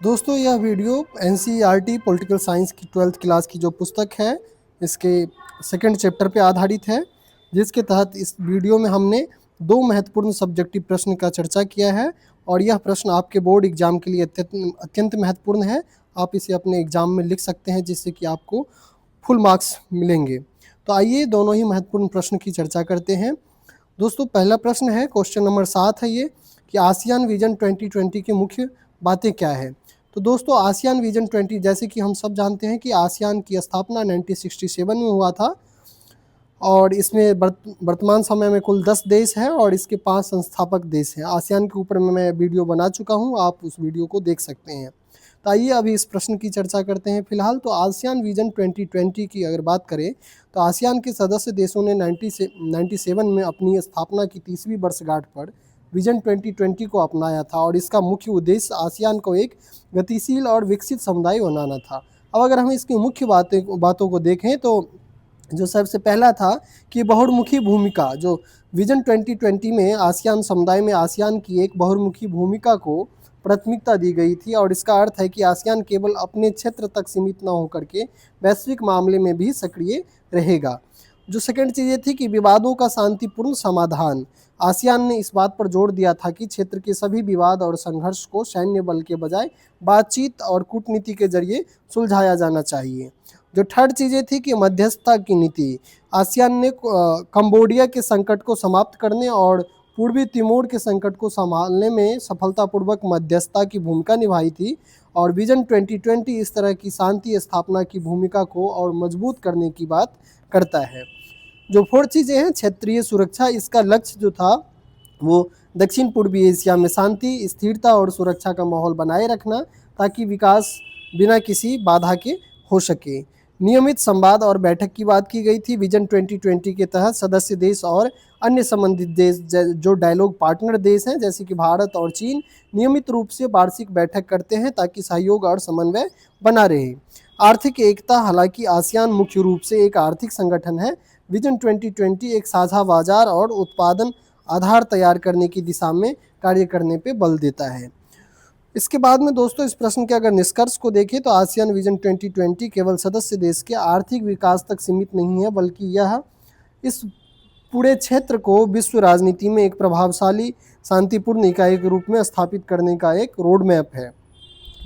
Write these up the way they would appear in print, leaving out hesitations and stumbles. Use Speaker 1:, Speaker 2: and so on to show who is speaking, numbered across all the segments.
Speaker 1: दोस्तों यह video NCERT political science की 12th क्लास की जो पुस्तक है इसके सेकंड चैप्टर पे आधारित है, जिसके तहत इस वीडियो में हमने दो महत्वपूर्ण सब्जेक्टिव प्रश्न का चर्चा किया है और यह प्रश्न आपके बोर्ड एग्जाम के लिए अत्यंत महत्वपूर्ण है। आप इसे अपने एग्जाम में लिख सकते हैं जिससे कि आपको फुल मार्क्स मिलेंगे। तो आइए दोनों ही महत्वपूर्ण प्रश्न की चर्चा करते हैं। दोस्तों पहला प्रश्न है, क्वेश्चन नंबर 7 है ये कि आसियान विजन 2020 की मुख्य बातें क्या है। तो दोस्तों आसियान विजन 20 जैसे कि हम सब जानते हैं कि आसियान की स्थापना 1967 में हुआ था और इसमें वर्तमान समय में कुल 10 देश हैं और इसके 5 संस्थापक देश हैं। आसियान के ऊपर मैं वीडियो बना चुका हूं, आप उस वीडियो को देख सकते हैं। तो आइए अभी इस प्रश्न की चर्चा करते हैं। फिलहाल तो आसियान विजन 2020 की अगर बात करें तो आसियान के सदस्य देशों ने 97 में अपनी स्थापना की 30वीं वर्षगांठ पर विजन 2020 को अपनाया था और इसका मुख्य उद्देश्य आसियान को एक गतिशील और विकसित समुदाय बनाना था। अब अगर हम इसकी मुख्य बातों को देखें तो जो सबसे पहला था कि बहुमुखी भूमिका, जो विजन 2020 में आसियान समुदाय में आसियान की एक बहुमुखी भूमिका को प्राथमिकता दी गई थी और इसका अर्थ है कि आसियान केवल अपने क्षेत्र तक सीमित न होकर के वैश्विक मामले में भी सक्रिय रहेगा। जो सेकंड चीज़ ये थी कि विवादों का शांतिपूर्ण समाधान। आसियान ने इस बात पर जोर दिया था कि क्षेत्र के सभी विवाद और संघर्ष को सैन्य बल के बजाय बातचीत और कूटनीति के जरिए सुलझाया जाना चाहिए। जो थर्ड चीज़ें थी कि मध्यस्थता की नीति। आसियान ने कंबोडिया के संकट को समाप्त करने और पूर्वी तिमोर के संकट को संभालने में सफलतापूर्वक मध्यस्थता की भूमिका निभाई थी और विजन 2020 इस तरह की शांति स्थापना की भूमिका को और मजबूत करने की बात करता है। जो फोर्थ चीज़ें हैं, क्षेत्रीय सुरक्षा। इसका लक्ष्य जो था वो दक्षिण पूर्वी एशिया में शांति, स्थिरता और सुरक्षा का माहौल बनाए रखना ताकि विकास बिना किसी बाधा के हो सके। नियमित संवाद और बैठक की बात की गई थी। विजन 2020 के तहत सदस्य देश और अन्य संबंधित देश जो डायलॉग पार्टनर देश हैं जैसे कि भारत और चीन नियमित रूप से वार्षिक बैठक करते हैं ताकि सहयोग और समन्वय बना रहे। आर्थिक एकता। हालांकि आसियान मुख्य रूप से एक आर्थिक संगठन है, विजन 2020 एक साझा बाजार और उत्पादन आधार तैयार करने की दिशा में कार्य करने पे बल देता है। इसके बाद में दोस्तों इस प्रश्न के अगर निष्कर्ष को देखें तो आसियान विजन 2020 केवल सदस्य देश के आर्थिक विकास तक सीमित नहीं है, बल्कि यह इस पूरे क्षेत्र को विश्व राजनीति में एक प्रभावशाली शांतिपूर्ण इकाई के रूप में स्थापित करने का एक रोड मैप है।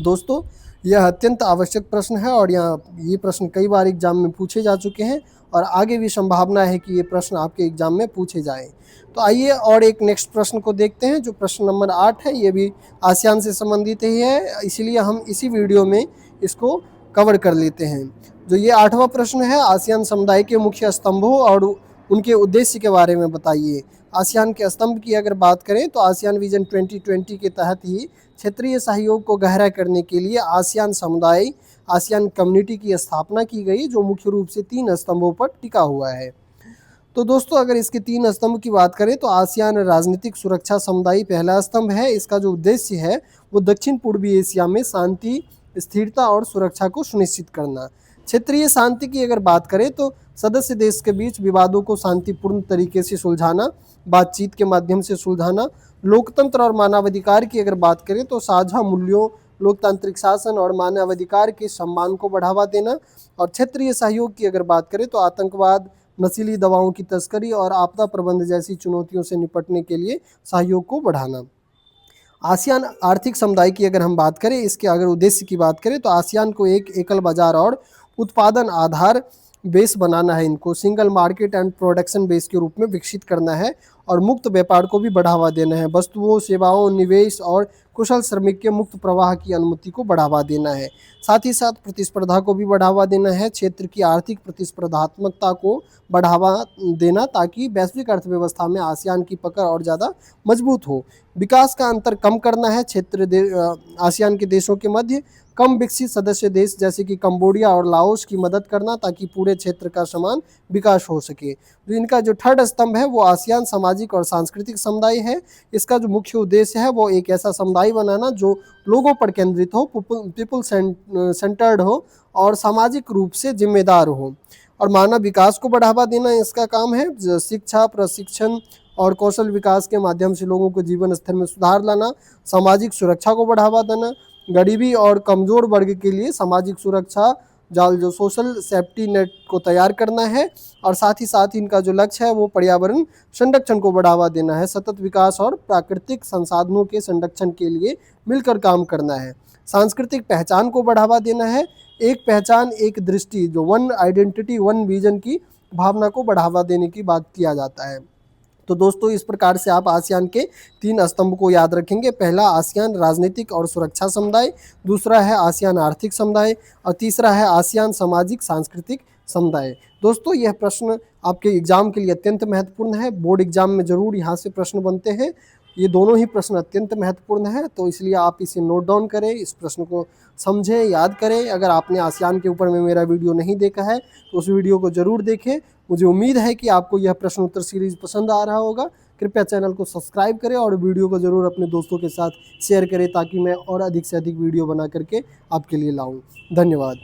Speaker 1: दोस्तों यह अत्यंत आवश्यक प्रश्न है और ये प्रश्न कई बार एग्जाम में पूछे जा चुके हैं और आगे भी संभावना है कि ये प्रश्न आपके एग्जाम में पूछे जाएं। तो आइए और एक नेक्स्ट प्रश्न को देखते हैं जो प्रश्न नंबर 8 है। ये भी आसियान से संबंधित ही है, इसलिए हम इसी वीडियो में इसको कवर कर लेते हैं। जो ये 8वां प्रश्न है, आसियान समुदाय के मुख्य स्तंभों और उनके उद्देश्य के बारे में बताइए। आसियान के स्तंभ की अगर बात करें तो आसियान विजन 2020 के तहत ही क्षेत्रीय सहयोग को गहरा करने के लिए आसियान समुदाय, आसियान कम्युनिटी की स्थापना की गई जो मुख्य रूप से 3 स्तंभों पर टिका हुआ है। तो दोस्तों अगर इसके 3 स्तंभ की बात करें तो आसियान राजनीतिक सुरक्षा समुदाय पहला स्तंभ है। इसका जो उद्देश्य है वो दक्षिण पूर्वी एशिया में शांति, स्थिरता और सुरक्षा को सुनिश्चित करना। क्षेत्रीय शांति की अगर बात करें तो सदस्य देश के बीच विवादों को शांतिपूर्ण तरीके से सुलझाना, बातचीत के माध्यम से सुलझाना। लोकतंत्र और मानवाधिकार की अगर बात करें तो साझा मूल्यों, लोकतांत्रिक शासन और मानवाधिकार के सम्मान को बढ़ावा देना। और क्षेत्रीय सहयोग की अगर बात करें तो आतंकवाद, नशीली दवाओं की तस्करी और आपदा प्रबंधन जैसी चुनौतियों से निपटने के लिए सहयोग को बढ़ाना। आसियान आर्थिक समुदाय की अगर हम बात करें, इसके अगर उद्देश्य की बात करें तो आसियान को एक एकल बाजार और उत्पादन आधार बेस बनाना है, इनको single market and production base के रूप में विकसित करना है और मुक्त व्यापार को भी बढ़ावा देना है। वस्तुओं, सेवाओं, निवेश और कुशल श्रमिक के मुक्त प्रवाह की अनुमति को बढ़ावा देना है। साथ ही साथ प्रतिस्पर्धा को भी बढ़ावा देना है, क्षेत्र की आर्थिक प्रतिस्पर्धात्मकता को बढ़ावा देना ताकि वैश्विक अर्थव्यवस्था में आसियान की पकड़ और ज़्यादा मजबूत हो। विकास का अंतर कम करना है, आसियान के देशों के मध्य कम विकसित सदस्य देश जैसे कि कंबोडिया और लाओस की मदद करना ताकि पूरे क्षेत्र का समान विकास हो सके। जो इनका जो थर्ड स्तंभ है वो आसियान सामाजिक और सांस्कृतिक समुदाय है। इसका जो मुख्य उद्देश्य है वो एक ऐसा समुदाय बनाना जो लोगों पर केंद्रित हो, पीपल सेंटर्ड हो और सामाजिक रूप से जिम्मेदार हो। और मानव विकास को बढ़ावा देना इसका काम है। शिक्षा, प्रशिक्षण और कौशल विकास के माध्यम से लोगों को जीवन स्तर में सुधार लाना, सामाजिक सुरक्षा को बढ़ावा देना, गरीबी और कमजोर वर्ग के लिए सामाजिक सुरक्षा जाल जो सोशल सेफ्टी नेट को तैयार करना है, और साथ ही साथ इनका जो लक्ष्य है वो पर्यावरण संरक्षण को बढ़ावा देना है, सतत विकास और प्राकृतिक संसाधनों के संरक्षण के लिए मिलकर काम करना है। सांस्कृतिक पहचान को बढ़ावा देना है, एक पहचान एक दृष्टि जो वन आइडेंटिटी वन विजन की भावना को बढ़ावा देने की बात किया जाता है। तो दोस्तों इस प्रकार से आप आसियान के 3 स्तंभ को याद रखेंगे। पहला आसियान राजनीतिक और सुरक्षा समुदाय, दूसरा है आसियान आर्थिक समुदाय, और तीसरा है आसियान सामाजिक सांस्कृतिक समुदाय। दोस्तों यह प्रश्न आपके एग्जाम के लिए अत्यंत महत्वपूर्ण है, बोर्ड एग्जाम में जरूर यहाँ से प्रश्न बनते हैं। ये दोनों ही प्रश्न अत्यंत महत्वपूर्ण है, तो इसलिए आप इसे नोट डाउन करें, इस प्रश्न को समझें, याद करें। अगर आपने आसियान के ऊपर में मेरा वीडियो नहीं देखा है तो उस वीडियो को जरूर देखें। मुझे उम्मीद है कि आपको यह प्रश्न उत्तर सीरीज पसंद आ रहा होगा। कृपया चैनल को सब्सक्राइब करें और वीडियो को ज़रूर अपने दोस्तों के साथ शेयर करें, ताकि मैं और अधिक से अधिक वीडियो बना करके आपके लिए लाऊं। धन्यवाद।